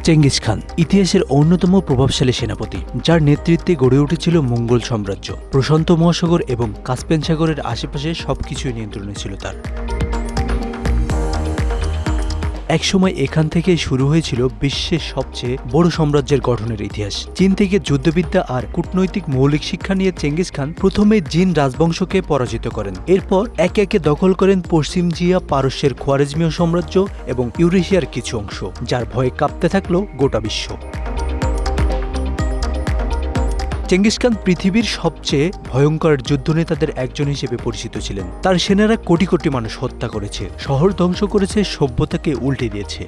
Genghis Khan ইতিহাসের অন্যতম প্রভাবশালী সেনাপতি, যার নেতৃত্বে গড়ে উঠেছিল মঙ্গল সাম্রাজ্য। প্রশান্ত মহাসাগর এবং কাস্পিয়ান সাগরের আশেপাশে সবকিছুই নিয়ন্ত্রণে ছিল তার। একসময় এখান থেকে শুরু হয়েছিল বিশ্বের সবচেয়ে বড় সাম্রাজ্যের গঠনের ইতিহাস। চীন থেকে যুদ্ধবিদ্যা আর কূটনৈতিক মৌলিক শিক্ষা নিয়ে চেঙ্গিস খান প্রথমে জিন রাজবংশকে পরাজিত করেন। এরপর একে একে দখল করেন পশ্চিম জিয়া, পারস্যের খোয়ারেজমীয় সাম্রাজ্য এবং ইউরেশিয়ার কিছু অংশ, যার ভয়ে কাঁপতে থাকল গোটা বিশ্ব। চেঙ্গিস খান পৃথিবীর সবচেয়ে ভয়ঙ্কর যুদ্ধনেতাদের একজন হিসেবে পরিচিত ছিলেন। তার সেনারা কোটি কোটি মানুষ হত্যা করেছে, শহর ধ্বংস করেছে, সভ্যতাকে উল্টে দিয়েছে।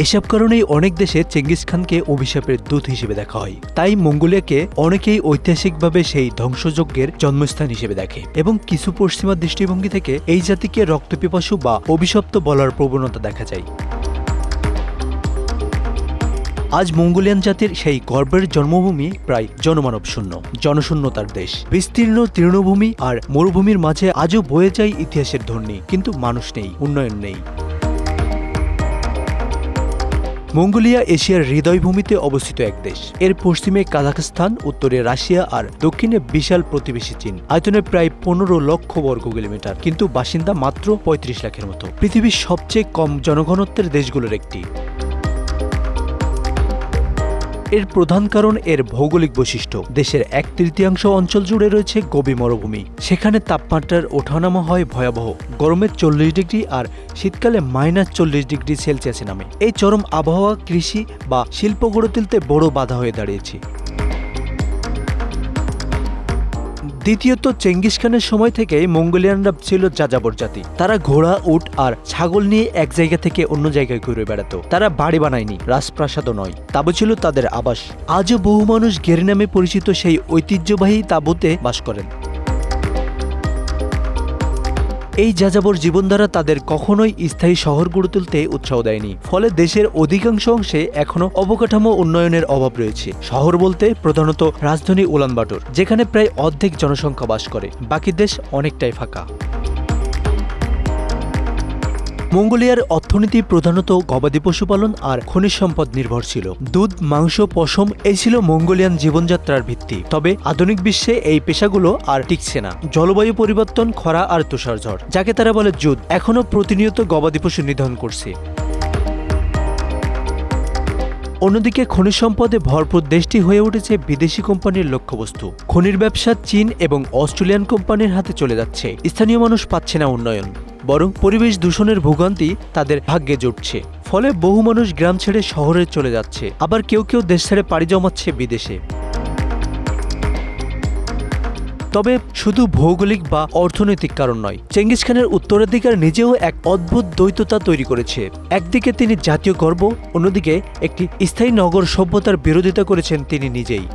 এসব কারণেই অনেক দেশে চেঙ্গিস খানকে অভিশাপের দূত হিসেবে দেখা হয়। তাই মঙ্গোলিয়াকে অনেকেই ঐতিহাসিকভাবে সেই ধ্বংসযজ্ঞের জন্মস্থান হিসেবে দেখে, এবং কিছু পশ্চিমা দৃষ্টিভঙ্গি থেকে এই জাতিকে রক্তপিপাসু বা অভিশপ্ত বলার প্রবণতা দেখা যায়। আজ মঙ্গোলিয়ান জাতির সেই গর্বের জন্মভূমি প্রায় জনমানব শূন্য, জনশূন্যতার দেশ। বিস্তীর্ণ তৃণভূমি আর মরুভূমির মাঝে আজও বয়ে যায় ইতিহাসের ধ্বনি, কিন্তু মানুষ নেই, উন্নয়ন নেই। মঙ্গোলিয়া এশিয়ার হৃদয়ভূমিতে অবস্থিত এক দেশ। এর পশ্চিমে কাজাখস্তান, উত্তরে রাশিয়া আর দক্ষিণে বিশাল প্রতিবেশী চীন। আয়তনে প্রায় 15 লক্ষ বর্গ কিলোমিটার, কিন্তু বাসিন্দা মাত্র 35 লাখের মতো। পৃথিবীর সবচেয়ে কম জনঘনত্বের দেশগুলোর একটি। এর প্রধান কারণ এর ভৌগোলিক বৈশিষ্ট্য। দেশের 1/3 অঞ্চল জুড়ে রয়েছে গভীর মরুভূমি। সেখানে তাপমাত্রার ওঠানামা হয় ভয়াবহ। গরমে 40 ডিগ্রি আর শীতকালে -40 ডিগ্রি সেলসিয়াসে নামে। এই চরম আবহাওয়া কৃষি বা শিল্প গড়ে তুলতে বড় বাধা হয়ে দাঁড়িয়েছে। দ্বিতীয়ত, চেঙ্গিস খানের সময় থেকে মঙ্গোলিয়ানরা ছিল যাযাবর জাতি। তারা ঘোড়া, উট আর ছাগল নিয়ে এক জায়গা থেকে অন্য জায়গায় ঘুরে বেড়াত। তারা বাড়ি বানায়নি, রাজপ্রাসাদও নয়, তাঁবু ছিল তাদের আবাস। আজও বহু মানুষ গেরি নামে পরিচিত সেই ঐতিহ্যবাহী তাঁবুতে বাস করেন। এই যাযাবর জীবনধারা তাদের কখনোই স্থায়ী শহর গড়ে তুলতে উৎসাহ দেয়নি। ফলে দেশের অধিকাংশ অংশে এখনো অবকাঠামো উন্নয়নের অভাব রয়েছে। শহর বলতে প্রধানত রাজধানী উলানবাটর, যেখানে প্রায় অর্ধেক জনসংখ্যা বাস করে। বাকি দেশ অনেকটাই ফাঁকা। মঙ্গোলিয়ার অর্থনীতি প্রধানত গবাদি পশুপালন আর খনিজ সম্পদ নির্ভর ছিল। দুধ, মাংস, পশম এই ছিল মঙ্গোলিয়ান জীবনযাত্রার ভিত্তি। তবে আধুনিক বিশ্বে এই পেশাগুলো আর টিকছে না। জলবায়ু পরিবর্তন, খরা আর তুষারঝড়, যাকে তারা বলে যুদ্ধ, এখনো প্রতিনিয়ত গবাদি পশু নিধন করছে। অন্যদিকে খনিজ সম্পদে ভরপুর দেশটি হয়ে উঠেছে বিদেশি কোম্পানির লক্ষ্যবস্তু। খনির ব্যবসা চীন এবং অস্ট্রেলিয়ান কোম্পানির হাতে চলে যাচ্ছে। স্থানীয় মানুষ পাচ্ছে না উন্নয়ন, বরং পরিবেশ দূষণের ভোগান্তি তাদের ভাগ্যে জুটছে। ফলে বহু মানুষ গ্রাম ছেড়ে শহরে চলে যাচ্ছে, আবার কেউ কেউ দেশ ছেড়ে পাড়ি জমাচ্ছে বিদেশে। তবে শুধু ভৌগোলিক বা অর্থনৈতিক কারণ নয়, চেঙ্গিস খানের উত্তরাধিকার নিজেও এক অদ্ভুত দ্বৈততা তৈরি করেছে। একদিকে তিনি জাতীয় গর্ব, অন্যদিকে একটি স্থায়ী নগর সভ্যতার বিরোধিতা করেছেন তিনি নিজেই।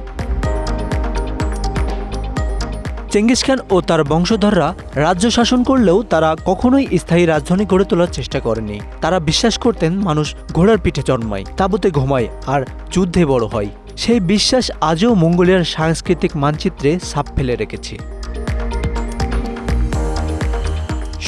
চেঙ্গিস খান ও তার বংশধররা রাজ্য শাসন করলেও তারা কখনোই স্থায়ী রাজধানী গড়ে তোলার চেষ্টা করেনি। তারা বিশ্বাস করতেন মানুষ ঘোড়ার পিঠে জন্মায়, তাঁবুতে ঘুমায় আর যুদ্ধে বড় হয়। সেই বিশ্বাস আজও মঙ্গোলিয়ার সাংস্কৃতিক মানচিত্রে ছাপ ফেলে রেখেছে।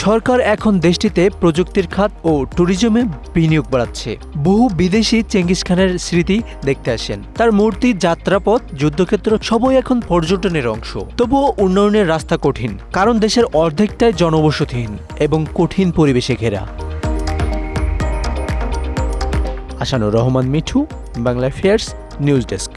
সরকার এখন দেশটিতে প্রযুক্তির খাত ও ট্যুরিজমে বিনিয়োগ বাড়াচ্ছে। বহু বিদেশি চেঙ্গিস খানের স্মৃতি দেখতে আসেন। তার মূর্তি, যাত্রাপথ, যুদ্ধক্ষেত্র সবই এখন পর্যটনের অংশ। তবুও উন্নয়নের রাস্তা কঠিন, কারণ দেশের অর্ধেকটাই জনবসতিহীন এবং কঠিন পরিবেশে ঘেরা। Asanur Rahman Mithu, Bangla affairs, news desk.